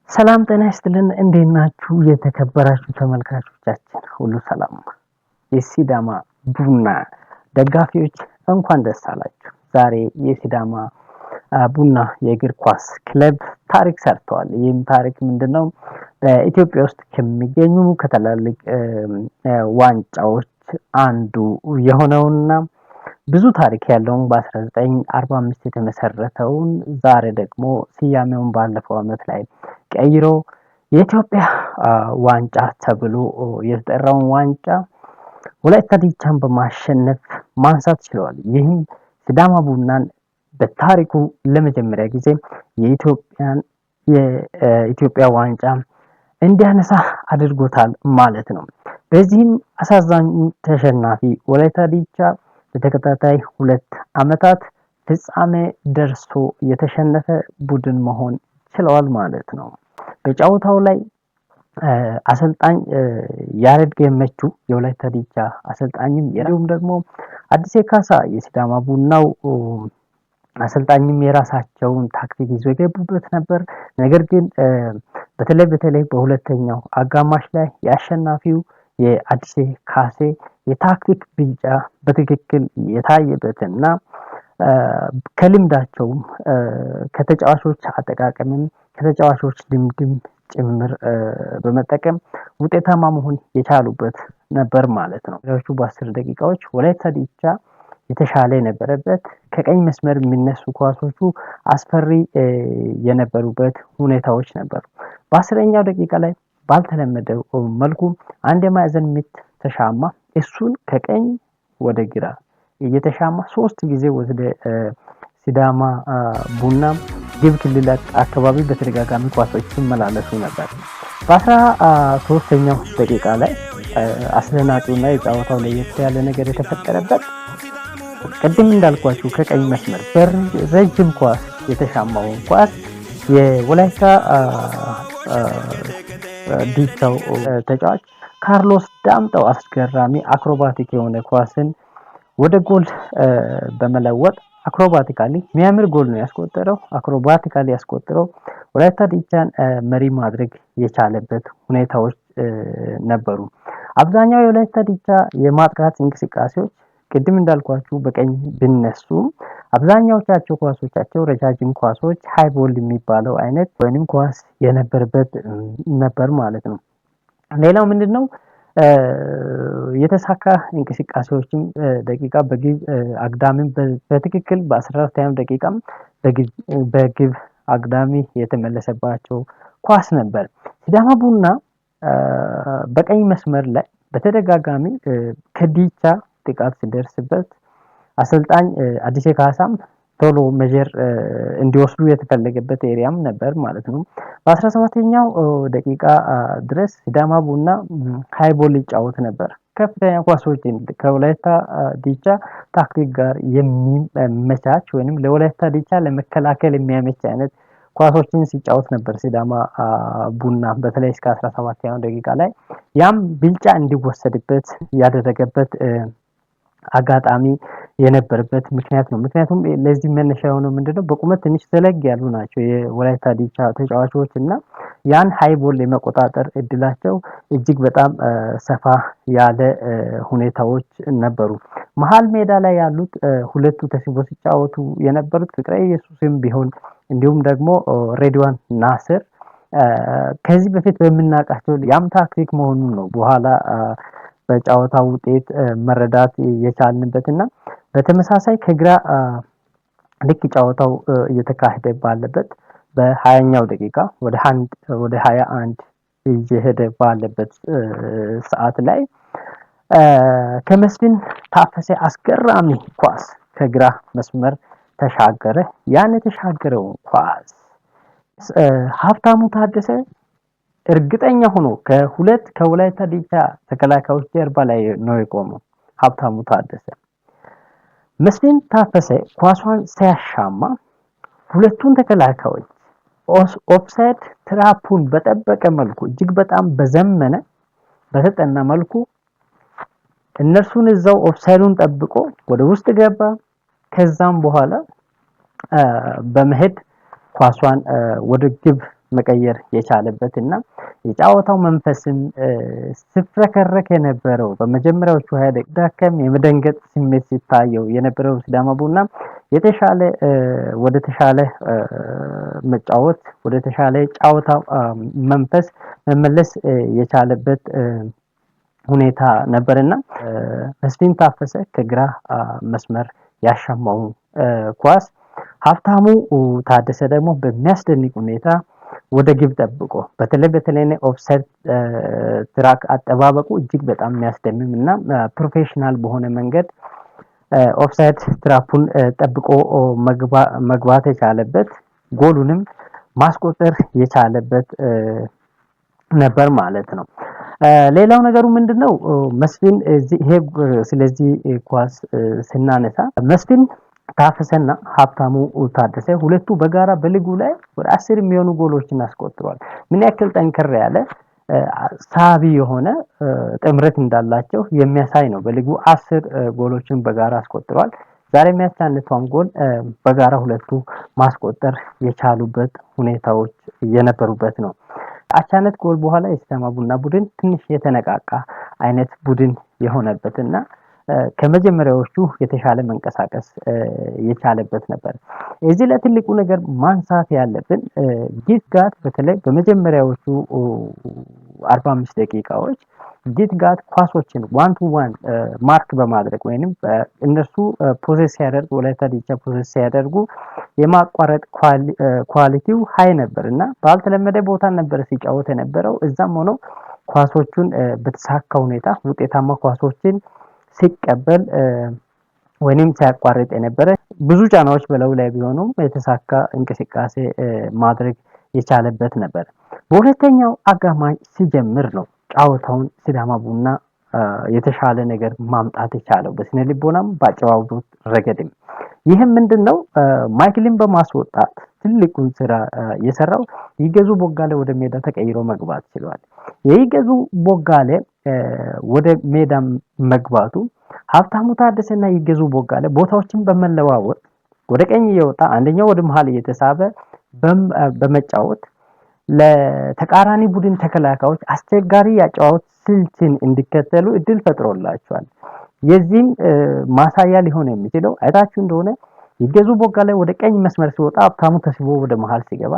ሰላም ጤና ይስጥልን። እንዴት ናችሁ? የተከበራችሁ ተመልካቾቻችን ሁሉ ሰላም? የሲዳማ ቡና ደጋፊዎች እንኳን ደስ አላችሁ። ዛሬ የሲዳማ ቡና የእግር ኳስ ክለብ ታሪክ ሰርተዋል። ይህም ታሪክ ምንድነው? በኢትዮጵያ ውስጥ ከሚገኙ ከትላልቅ ዋንጫዎች አንዱ የሆነውና ብዙ ታሪክ ያለውን በ1945 የተመሰረተውን ዛሬ ደግሞ ስያሜውን ባለፈው ዓመት ላይ ቀይሮ የኢትዮጵያ ዋንጫ ተብሎ የተጠራውን ዋንጫ ወላይታ ዲቻን በማሸነፍ ማንሳት ችለዋል። ይህም ሲዳማ ቡናን በታሪኩ ለመጀመሪያ ጊዜ የኢትዮጵያ ዋንጫ እንዲያነሳ አድርጎታል ማለት ነው። በዚህም አሳዛኝ ተሸናፊ ወላይታ ዲቻ በተከታታይ 2 ዓመታት ፍጻሜ ደርሶ የተሸነፈ ቡድን መሆን ችለዋል ማለት ነው። በጨዋታው ላይ አሰልጣኝ ያሬድ ገመቹ የወላይታ ዲቻ አሰልጣኝም እንዲሁም ደግሞ አዲስ ካሳ የሲዳማ ቡናው አሰልጣኝም የራሳቸውን ታክቲክ ይዘው የገቡበት ነበር። ነገር ግን በተለይ በሁለተኛው አጋማሽ ላይ የአሸናፊው የአዲስ ካሴ የታክቲክ ብልጫ በትክክል የታየበትና ከልምዳቸውም ከተጫዋቾች አጠቃቀምም ከተጫዋቾች ልምድም ጭምር በመጠቀም ውጤታማ መሆን የቻሉበት ነበር ማለት ነው። በ10 ደቂቃዎች ወላይታ ዲቻ የተሻለ የነበረበት ከቀኝ መስመር የሚነሱ ኳሶቹ አስፈሪ የነበሩበት ሁኔታዎች ነበሩ። በ10ኛው ደቂቃ ላይ ባልተለመደው መልኩ አንድ የማዕዘን ምት ተሻማ። እሱን ከቀኝ ወደ ግራ እየተሻማ 3 ጊዜ ወደ ሲዳማ ቡና ግብ ክልል አካባቢ በተደጋጋሚ ኳሶች ሲመላለሱ ነበር። በ13ኛው ደቂቃ ላይ አስደናቂውና የጨዋታው ለየት ያለ ነገር የተፈጠረበት ቅድም እንዳልኳችሁ ከቀኝ መስመር በረጅም ኳስ የተሻማውን ኳስ የወላይታ ዲቻው ተጫዋች ካርሎስ ዳምጠው አስገራሚ አክሮባቲክ የሆነ ኳስን ወደ ጎል በመለወጥ አክሮባቲካሊ የሚያምር ጎል ነው ያስቆጠረው። አክሮባቲካሊ ያስቆጠረው ወላይታ ዲቻን መሪ ማድረግ የቻለበት ሁኔታዎች ነበሩ። አብዛኛው የወላይታ ዲቻ የማጥቃት እንቅስቃሴዎች ቅድም እንዳልኳችሁ በቀኝ ቢነሱ አብዛኛዎቻቸው ኳሶቻቸው ረጃጅም ኳሶች ሃይ ቦል የሚባለው አይነት ወይንም ኳስ የነበረበት ነበር ማለት ነው። ሌላው ምንድነው? የተሳካ እንቅስቃሴዎችም ደቂቃ በግብ አግዳሚም በትክክል በ14ኛው ደቂቃም በግብ አግዳሚ የተመለሰባቸው ኳስ ነበር። ሲዳማ ቡና በቀኝ መስመር ላይ በተደጋጋሚ ከዲቻ ጥቃት ሲደርስበት አሰልጣኝ አዲስ ካሳም ቶሎ ሜጀር እንዲወስዱ የተፈለገበት ኤሪያም ነበር ማለት ነው። በ17ኛው ደቂቃ ድረስ ሲዳማ ቡና ሃይ ቦል ይጫወት ነበር። ከፍተኛ ኳሶችን ከወላይታ ዲቻ ታክቲክ ጋር የሚመቻች ወይንም ለወላይታ ዲቻ ለመከላከል የሚያመች አይነት ኳሶችን ሲጫወት ነበር ሲዳማ ቡና በተለይ እስከ 17ኛው ደቂቃ ላይ ያም ብልጫ እንዲወሰድበት ያደረገበት አጋጣሚ የነበረበት ምክንያት ነው። ምክንያቱም ለዚህ መነሻ የሆነው ምንድነው? በቁመት ትንሽ ዘለግ ያሉ ናቸው የወላይታ ዲቻ ተጫዋቾች እና ያን ሃይ ቦል የመቆጣጠር እድላቸው እጅግ በጣም ሰፋ ያለ ሁኔታዎች ነበሩ። መሃል ሜዳ ላይ ያሉት ሁለቱ ተስቦ ሲጫወቱ የነበሩት ፍቅረ ኢየሱስም ቢሆን እንዲሁም ደግሞ ሬድዋን ናስር ከዚህ በፊት በመናቃቸው ያም ታክቲክ መሆኑን ነው በኋላ በጫወታው ውጤት መረዳት የቻልንበትና በተመሳሳይ ከግራ ልክ ጫወታው እየተካሄደ ባለበት በ20ኛው ደቂቃ ወደ 21 እየሄደ ባለበት ሰዓት ላይ ከመስፍን ታፈሰ አስገራሚ ኳስ ከግራ መስመር ተሻገረ። ያን የተሻገረው ኳስ ሀብታሙ ታደሰ እርግጠኛ ሆኖ ከወላይታ ዲቻ ተከላካዮች ጀርባ ላይ ነው የቆመው። ሀብታሙ ታደሰ መስፍን ታፈሰ ኳሷን ሲያሻማ ሁለቱን ተከላካዮች ኦፍሳይድ ትራፑን በጠበቀ መልኩ እጅግ በጣም በዘመነ በተጠና መልኩ እነርሱን እዛው ኦፍሳይዱን ጠብቆ ወደ ውስጥ ገባ። ከዛም በኋላ በመሄድ ኳሷን ወደ ግብ መቀየር የቻለበትና የጨዋታው መንፈስም ሲፍረከረክ የነበረው በመጀመሪያዎቹ 20 ደቂቃ የመደንገጥ ስሜት ሲታየው የነበረው ሲዳማ ቡና የተሻለ ወደ ተሻለ መጫወት ወደ ተሻለ ጨዋታ መንፈስ መመለስ የቻለበት ሁኔታ ነበርና መስፍን ታፈሰ ከግራ መስመር ያሻማው ኳስ ሀብታሙ ታደሰ ደግሞ በሚያስደንቅ ሁኔታ ወደ ግብ ጠብቆ በተለይ ኦፍሳይድ ትራክ አጠባበቁ እጅግ በጣም የሚያስደምምና ፕሮፌሽናል በሆነ መንገድ ኦፍሳይድ ትራፑን ጠብቆ መግባት የቻለበት ጎሉንም ማስቆጠር የቻለበት ነበር ማለት ነው። ሌላው ነገሩ ምንድነው መስፍን ስለዚህ ኳስ ስናነሳ መስፍን ታፈሰና ሀብታሙ ታደሰ ሁለቱ በጋራ በሊጉ ላይ ወደ 10 የሚሆኑ ጎሎችን አስቆጥሯል። ምን ያክል ጠንከር ያለ ሳቢ የሆነ ጥምረት እንዳላቸው የሚያሳይ ነው። በሊጉ 10 ጎሎችን በጋራ አስቆጥሯል። ዛሬ የሚያስታንቷን ጎል በጋራ ሁለቱ ማስቆጠር የቻሉበት ሁኔታዎች የነበሩበት ነው። አቻነት ጎል በኋላ የሲዳማ ቡና ቡድን ትንሽ የተነቃቃ አይነት ቡድን የሆነበትና ከመጀመሪያዎቹ የተሻለ መንቀሳቀስ የቻለበት ነበር። እዚህ ለትልቁ ነገር ማንሳት ያለብን ጊትጋት በተለይ በመጀመሪያዎቹ 45 ደቂቃዎች ጊትጋት ኳሶችን 1 to 1 ማርክ በማድረግ ወይንም እነሱ ፖሴስ ሲያደርጉ ወላይታ ዲቻ ፖሴስ ሲያደርጉ የማቋረጥ ኳሊቲው ሃይ ነበርና ባልተለመደ ቦታ ነበር ሲጫወት የነበረው። እዛም ሆኖ ኳሶቹን በተሳካ ሁኔታ ውጤታማ ኳሶችን ሲቀበል ወይንም ሲያቋርጥ የነበረ ብዙ ጫናዎች በለው ላይ ቢሆኑም የተሳካ እንቅስቃሴ ማድረግ የቻለበት ነበር። በሁለተኛው አጋማሽ ሲጀምር ነው ጫወታውን ሲዳማ ቡና የተሻለ ነገር ማምጣት የቻለው በስነ ልቦናም ባጨዋወቱ ረገድም። ይህም ምንድነው ማይክልን በማስወጣት ትልቁን ስራ የሰራው ይገዙ ቦጋለ ወደ ሜዳ ተቀይሮ መግባት ችሏል። የይገዙ ቦጋለ ወደ ሜዳ መግባቱ ሀብታሙ ታደሰና ይገዙ ቦጋለ ቦታዎችን በመለዋወጥ ወደ ቀኝ እየወጣ አንደኛው ወደ መሃል እየተሳበ በመጫወት ለተቃራኒ ቡድን ተከላካዮች አስቸጋሪ ያጫወት ስልትን እንዲከተሉ እድል ፈጥሮላቸዋል። የዚህም ማሳያ ሊሆን የሚችለው አይታችሁ እንደሆነ ይገዙ ቦጋለ ወደ ቀኝ መስመር ሲወጣ ሀብታሙ ተስቦ ወደ መሃል ሲገባ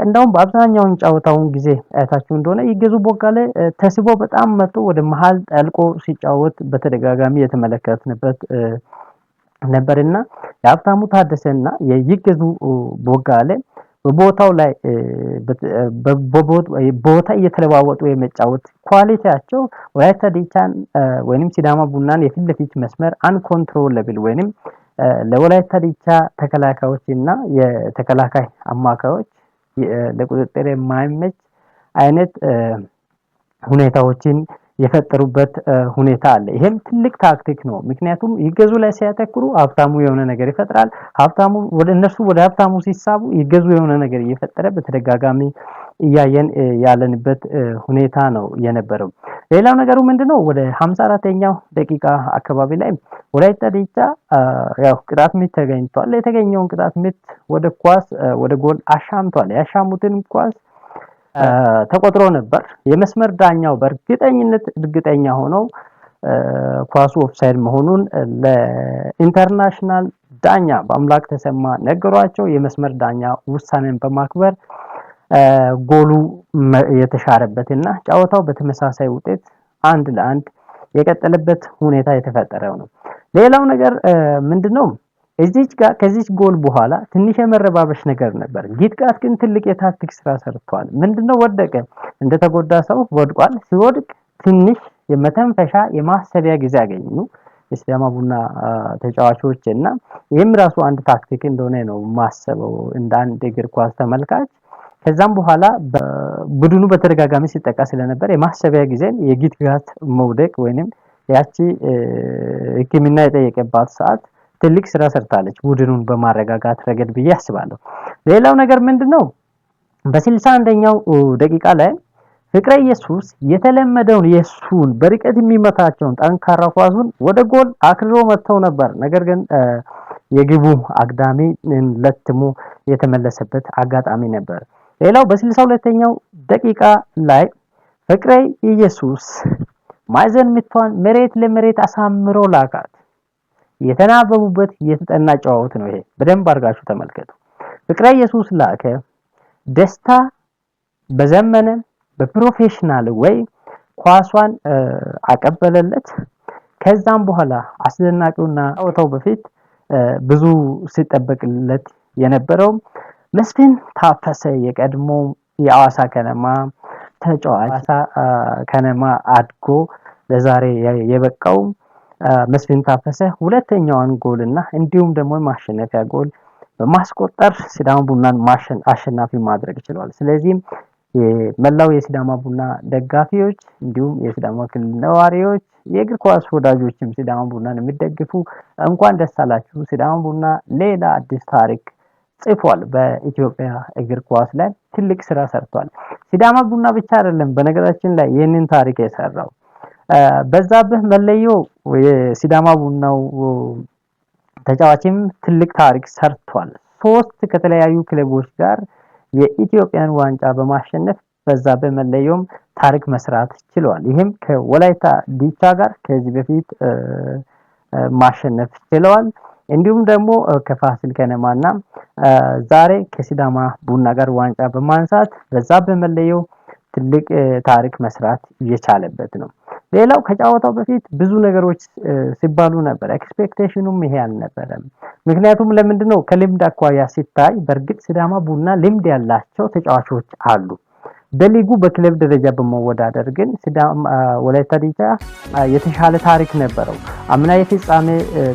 እንደውም በአብዛኛው ጫወታውን ጊዜ አይታችሁ እንደሆነ ይገዙ ቦጋለ ተስቦ በጣም መጥቶ ወደ መሃል ጠልቆ ሲጫወት በተደጋጋሚ የተመለከትንበት ነበርና የሀብታሙ ታደሰና የይገዙ ቦጋለ በቦታው ላይ ቦታ እየተለዋወጡ የመጫወት ኳሊቲያቸው ወላይታ ዲቻን ወይንም ሲዳማ ቡናን የፊት ለፊት መስመር አንኮንትሮለብል ወይንም ለወላይታ ዲቻ ተከላካዮችና የተከላካይ አማካዮች ለቁጥጥር የማይመች አይነት ሁኔታዎችን የፈጠሩበት ሁኔታ አለ። ይሄም ትልቅ ታክቲክ ነው። ምክንያቱም ይገዙ ላይ ሲያተኩሩ ሀብታሙ የሆነ ነገር ይፈጥራል። ሀብታሙ ወደ ሀብታሙ ሲሳቡ ይገዙ የሆነ ነገር እየፈጠረ በተደጋጋሚ እያየን ያለንበት ሁኔታ ነው የነበረው። ሌላው ነገሩ ምንድነው ወደ 54ኛው ደቂቃ አካባቢ ላይ ወላይታ ዲቻ ያው ቅጣት ምት ተገኝቷል። የተገኘውን ቅጣት ምት ወደ ጎል አሻምቷል። ያሻሙትን ኳስ ተቆጥሮ ነበር። የመስመር ዳኛው በእርግጠኝነት እርግጠኛ ሆነው ኳሱ ኦፍሳይድ መሆኑን ለኢንተርናሽናል ዳኛ በአምላክ ተሰማ ነገሯቸው። የመስመር ዳኛ ውሳኔን በማክበር ጎሉ የተሻረበትና ጨዋታው በተመሳሳይ ውጤት 1-1 የቀጠለበት ሁኔታ የተፈጠረው ነው። ሌላው ነገር ምንድነው ከዚች ጎል በኋላ ትንሽ የመረባበሽ ነገር ነበር። ጊትጋት ግን ትልቅ የታክቲክ ስራ ሰርቷል። ምንድነው ወደቀ፣ እንደተጎዳ ሰው ወድቋል። ሲወድቅ ትንሽ የመተንፈሻ የማሰቢያ ጊዜ ያገኙ የሲዳማ ቡና ተጫዋቾች እና ይህም ራሱ አንድ ታክቲክ እንደሆነ ነው ማሰበው እንደ አንድ እግር ኳስ ተመልካች። ከዛም በኋላ ቡድኑ በተደጋጋሚ ሲጠቃ ስለነበር የማሰቢያ ጊዜን የጊትጋት መውደቅ ወይንም ያቺ ሕክምና የጠየቀባት ሰዓት ትልቅ ስራ ሰርታለች ቡድኑን በማረጋጋት ረገድ ብዬ አስባለሁ። ሌላው ነገር ምንድነው በ61ኛው ደቂቃ ላይ ፍቅረ ኢየሱስ የተለመደውን የሱን በርቀት የሚመታቸውን ጠንካራ ኳሱን ወደ ጎል አክርሮ መጥተው ነበር። ነገር ግን የግቡ አግዳሚ ለትሞ የተመለሰበት አጋጣሚ ነበር። ሌላው በ62ኛው ደቂቃ ላይ ፍቅረ ኢየሱስ ማዕዘን ምቷን መሬት ለመሬት አሳምሮ ላካት። የተናበቡበት የተጠና ጨዋታ ነው ይሄ። በደንብ አድርጋችሁ ተመልከቱ። ፍቅረ ኢየሱስ ላከ። ደስታ በዘመነ በፕሮፌሽናል ወይ ኳሷን አቀበለለት። ከዛም በኋላ አስደናቂውና ጨዋታው በፊት ብዙ ሲጠበቅለት የነበረው መስፍን ታፈሰ የቀድሞ የአዋሳ ከነማ ተጫዋች አዋሳ ከነማ አድጎ ለዛሬ የበቃው መስፍን ታፈሰ ሁለተኛዋን ጎልና እንዲሁም ደግሞ ማሸነፊያ ጎል በማስቆጠር ሲዳማ ቡናን አሸናፊ ማድረግ ችሏል። ስለዚህ የመላው የሲዳማ ቡና ደጋፊዎች እንዲሁም የሲዳማ ክልል ነዋሪዎች የእግር ኳስ ወዳጆችም ሲዳማ ቡናን የሚደግፉ እንኳን ደስ አላችሁ። ሲዳማ ቡና ሌላ አዲስ ታሪክ ጽፏል። በኢትዮጵያ እግር ኳስ ላይ ትልቅ ስራ ሰርቷል። ሲዳማ ቡና ብቻ አይደለም በነገራችን ላይ ይህንን ታሪክ የሰራው በዛብህ መለዮ የሲዳማ ቡናው ተጫዋችም ትልቅ ታሪክ ሰርቷል። 3 ከተለያዩ ክለቦች ጋር የኢትዮጵያን ዋንጫ በማሸነፍ በዛብህ መለዮም ታሪክ መስራት ችሏል። ይህም ከወላይታ ዲቻ ጋር ከዚህ በፊት ማሸነፍ ችለዋል። እንዲሁም ደግሞ ከፋሲል ከነማና ዛሬ ከሲዳማ ቡና ጋር ዋንጫ በማንሳት በዛብህ መለዮ ትልቅ ታሪክ መስራት እየቻለበት ነው። ሌላው ከጨዋታው በፊት ብዙ ነገሮች ሲባሉ ነበር። ኤክስፔክቴሽኑም ይሄ አልነበረም። ምክንያቱም ለምንድነው ከልምድ አኳያ ሲታይ በእርግጥ ሲዳማ ቡና ልምድ ያላቸው ተጫዋቾች አሉ። በሊጉ በክለብ ደረጃ በመወዳደር ግን ሲዳማ ወላይታ ዲቻ የተሻለ ታሪክ ነበረው። አምና የፍጻሜ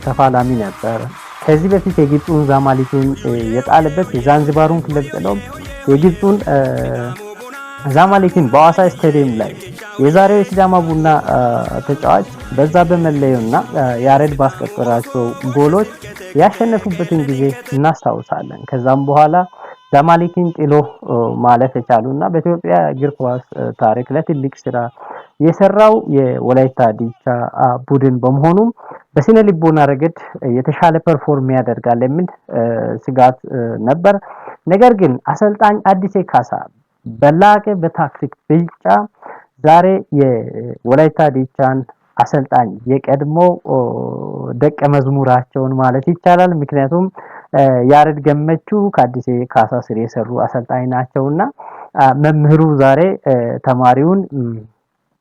ተፋላሚ ነበር። ከዚህ በፊት የግብፁን ዛማሊክን የጣለበት የዛንዚባሩን ክለብ ጥለው የግብፁን ዛማሊክን በአዋሳ ስታዲየም ላይ የዛሬው የሲዳማ ቡና ተጫዋች በዛብህ መለዮና ያሬድ ባስቆጠራቸው ጎሎች ያሸነፉበትን ጊዜ እናስታውሳለን። ከዛም በኋላ ዛማሊክን ጥሎ ማለፍ የቻሉና በኢትዮጵያ እግር ኳስ ታሪክ ላይ ትልቅ ስራ የሰራው የወላይታ ዲቻ ቡድን በመሆኑ በስነ ልቦና ረገድ የተሻለ ፐርፎርም ያደርጋል የሚል ስጋት ነበር። ነገር ግን አሰልጣኝ አዲሴ ካሳ በላቀ በታክቲክ ብልጫ ዛሬ የወላይታ ዲቻን አሰልጣኝ የቀድሞ ደቀ መዝሙራቸውን ማለት ይቻላል። ምክንያቱም ያሬድ ገመቹ ከአዲሴ ካሳ ስር የሰሩ አሰልጣኝ ናቸውና መምህሩ ዛሬ ተማሪውን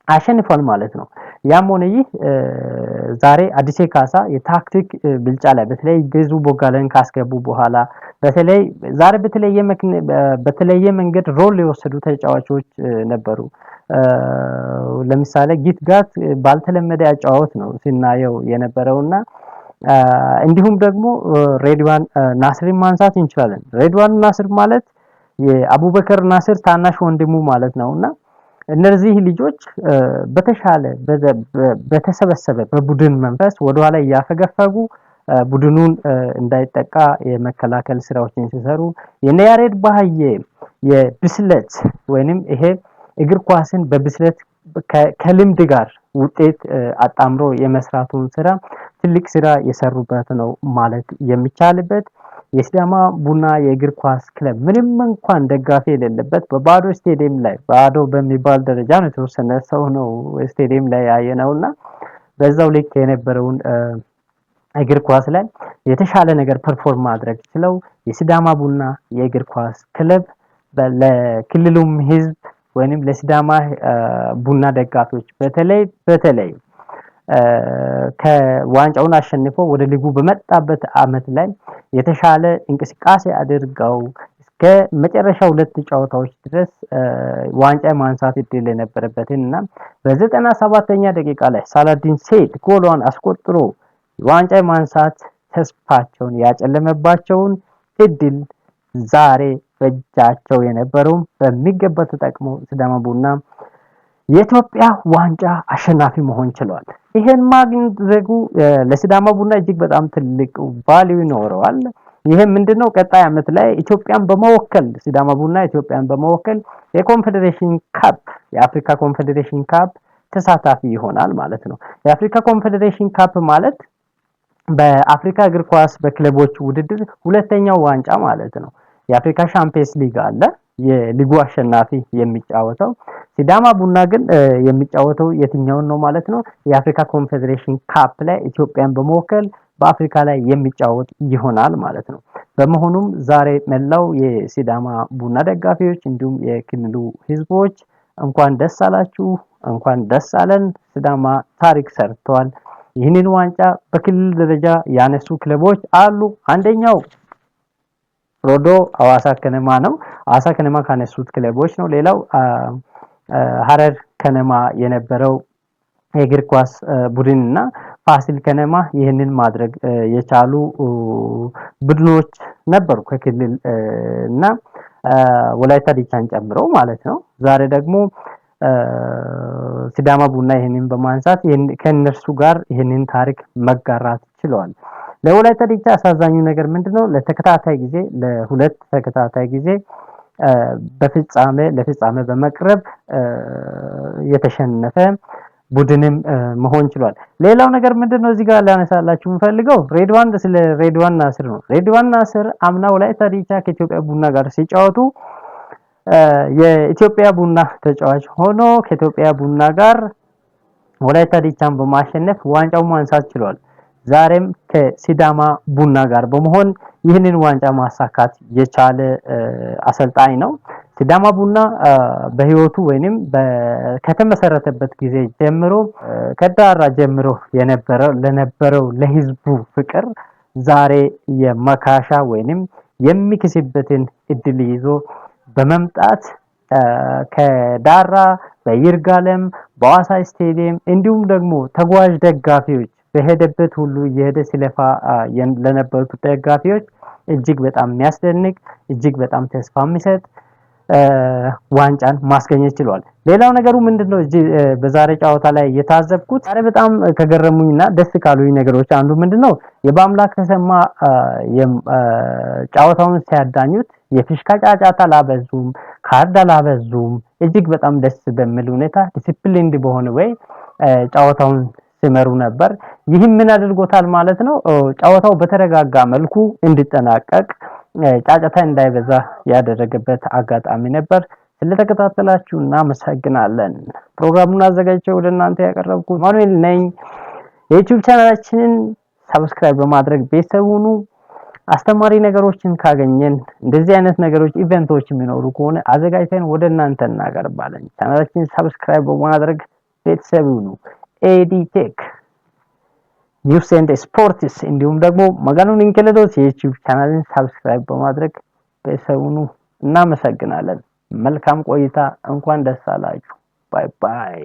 አሸንፏል ማለት ነው። ያም ሆነ ይህ ዛሬ አዲሴ ካሳ የታክቲክ ብልጫ ላይ በተለይ ገዙ ቦጋለን ካስገቡ በኋላ በተለይ ዛሬ በተለየ መንገድ ሮል የወሰዱ ተጫዋቾች ነበሩ። ለምሳሌ ጊትጋት ባልተለመደ አጫዋወት ነው ሲናየው የነበረውና እንዲሁም ደግሞ ሬድዋን ናስርን ማንሳት እንችላለን። ሬድዋን ናስር ማለት የአቡበከር ናስር ታናሽ ወንድሙ ማለት ነውና እነዚህ ልጆች በተሻለ በተሰበሰበ በቡድን መንፈስ ወደኋላ እያፈገፈጉ ቡድኑን እንዳይጠቃ የመከላከል ስራዎችን ሲሰሩ የነያሬድ ባህዬ የብስለት ወይንም ይሄ እግር ኳስን በብስለት ከልምድ ጋር ውጤት አጣምሮ የመስራቱን ስራ ትልቅ ስራ የሰሩበት ነው ማለት የሚቻልበት የሲዳማ ቡና የእግር ኳስ ክለብ ምንም እንኳን ደጋፊ የሌለበት በባዶ ስቴዲየም ላይ ባዶ በሚባል ደረጃ ነው የተወሰነ ሰው ነው ስቴዲየም ላይ ያየነውና በዛው ልክ የነበረውን እግር ኳስ ላይ የተሻለ ነገር ፐርፎርም ማድረግ ችለው የሲዳማ ቡና የእግር ኳስ ክለብ ለክልሉም ህዝብ ወይንም ለሲዳማ ቡና ደጋፊዎች በተለይ ከዋንጫውን አሸንፎ ወደ ሊጉ በመጣበት አመት ላይ የተሻለ እንቅስቃሴ አድርገው እስከ መጨረሻ 2 ጨዋታዎች ድረስ ዋንጫ ማንሳት እድል የነበረበትና በ97ኛ ደቂቃ ላይ ሳላዲን ሴት ጎሏን አስቆጥሮ ዋንጫ ማንሳት ተስፋቸውን ያጨለመባቸውን እድል ዛሬ በእጃቸው የነበረው በሚገባ ተጠቅሞ ሲዳማ ቡና የኢትዮጵያ ዋንጫ አሸናፊ መሆን ችሏል። ይሄን ማግኘቱ ለሲዳማ ቡና እጅግ በጣም ትልቅ ቫልዩ ይኖረዋል። ይሄ ምንድነው ቀጣይ አመት ላይ ኢትዮጵያን በመወከል ሲዳማ ቡና ኢትዮጵያን በመወከል የኮንፌዴሬሽን ካፕ የአፍሪካ ኮንፌዴሬሽን ካፕ ተሳታፊ ይሆናል ማለት ነው። የአፍሪካ ኮንፌዴሬሽን ካፕ ማለት በአፍሪካ እግር ኳስ በክለቦች ውድድር ሁለተኛው ዋንጫ ማለት ነው። የአፍሪካ ሻምፒየንስ ሊግ አለ፣ የሊጉ አሸናፊ የሚጫወተው። ሲዳማ ቡና ግን የሚጫወተው የትኛውን ነው ማለት ነው? የአፍሪካ ኮንፌዴሬሽን ካፕ ላይ ኢትዮጵያን በመወከል በአፍሪካ ላይ የሚጫወት ይሆናል ማለት ነው። በመሆኑም ዛሬ መላው የሲዳማ ቡና ደጋፊዎች እንዲሁም የክልሉ ህዝቦች እንኳን ደስ አላችሁ፣ እንኳን ደስ አለን። ሲዳማ ታሪክ ሰርተዋል። ይህንን ዋንጫ በክልል ደረጃ ያነሱ ክለቦች አሉ። አንደኛው ሮዶ ሐዋሳ ከነማ ነው። ሐዋሳ ከነማ ካነሱት ክለቦች ነው። ሌላው ሀረር ከነማ የነበረው የእግር ኳስ ቡድንና ፋሲል ከነማ ይህንን ማድረግ የቻሉ ቡድኖች ነበሩ ከክልል እና ወላይታ ዲቻን ጨምሮ ማለት ነው። ዛሬ ደግሞ ሲዳማ ቡና ይህንን በማንሳት ከነርሱ ጋር ይህንን ታሪክ መጋራት ችለዋል። ለወላይታ ዲቻ አሳዛኙ ነገር ምንድነው? ለተከታታይ ጊዜ ለሁለት ተከታታይ ጊዜ ለፍጻሜ በመቅረብ የተሸነፈ ቡድንም መሆን ችሏል። ሌላው ነገር ምንድነው? እዚህ ጋር ላነሳላችሁ የምፈልገው ሬድዋን ናስር ነው። ሬድዋን ናስር አምና ወላይታ ዲቻ ከኢትዮጵያ ቡና ጋር ሲጫወቱ የኢትዮጵያ ቡና ተጫዋች ሆኖ ከኢትዮጵያ ቡና ጋር ወላይታ ዲቻን በማሸነፍ ዋንጫው ማንሳት ችሏል። ዛሬም ከሲዳማ ቡና ጋር በመሆን ይህንን ዋንጫ ማሳካት የቻለ አሰልጣኝ ነው። ሲዳማ ቡና በህይወቱ ወይንም ከተመሰረተበት ጊዜ ጀምሮ ከዳራ ጀምሮ ለነበረው ለህዝቡ ፍቅር ዛሬ የመካሻ ወይንም የሚክስበትን እድል ይዞ በመምጣት ከዳራ በይርጋለም በሐዋሳ ስቴዲየም እንዲሁም ደግሞ ተጓዥ ደጋፊዎች በሄደበት ሁሉ የሄደ ሲለፋ ለነበሩት ደጋፊዎች እጅግ በጣም የሚያስደንቅ እጅግ በጣም ተስፋ የሚሰጥ ዋንጫን ማስገኘት ችሏል። ሌላው ነገሩ ምንድነው? በዛሬ ጨዋታ ላይ የታዘብኩት ዛሬ በጣም ከገረሙኝና ደስ ካሉኝ ነገሮች አንዱ ምንድነው? የበአምላክ ተሰማ ጨዋታውን ሲያዳኙት የፊሽካ ጫጫታ አላበዙም፣ ካርድ አላበዙም። እጅግ በጣም ደስ በሚል ሁኔታ ዲሲፕሊንድ በሆነ ወይ ጨዋታውን ሲመሩ ነበር። ይህም ምን አድርጎታል ማለት ነው? ጨዋታው በተረጋጋ መልኩ እንዲጠናቀቅ ጫጫታ እንዳይበዛ ያደረገበት አጋጣሚ ነበር። ስለተከታተላችሁ እናመሰግናለን። ፕሮግራሙን አዘጋጅቼ ወደ እናንተ ያቀረብኩት ማኑኤል ነኝ። የዩቲዩብ ቻናላችንን ሰብስክራይብ በማድረግ ቤተሰብ ሁኑ። አስተማሪ ነገሮችን ካገኘን እንደዚህ አይነት ነገሮች ኢቨንቶች የሚኖሩ ከሆነ አዘጋጅተን ወደ እናንተ እናቀርባለን። ቻናላችንን ሰብስክራይብ በማድረግ ቤተሰብ ሁኑ። ኤዲቴክ ኒውስ ኤንድ ስፖርትስ እንዲሁም ደግሞ መጋኑን ኢንከለዶስ የዩቲዩብ ቻናልን ሰብስክራይብ በማድረግ ቤተሰብ ሁኑ። እናመሰግናለን። መልካም ቆይታ። እንኳን ደስ አላችሁ። ባይ ባይ።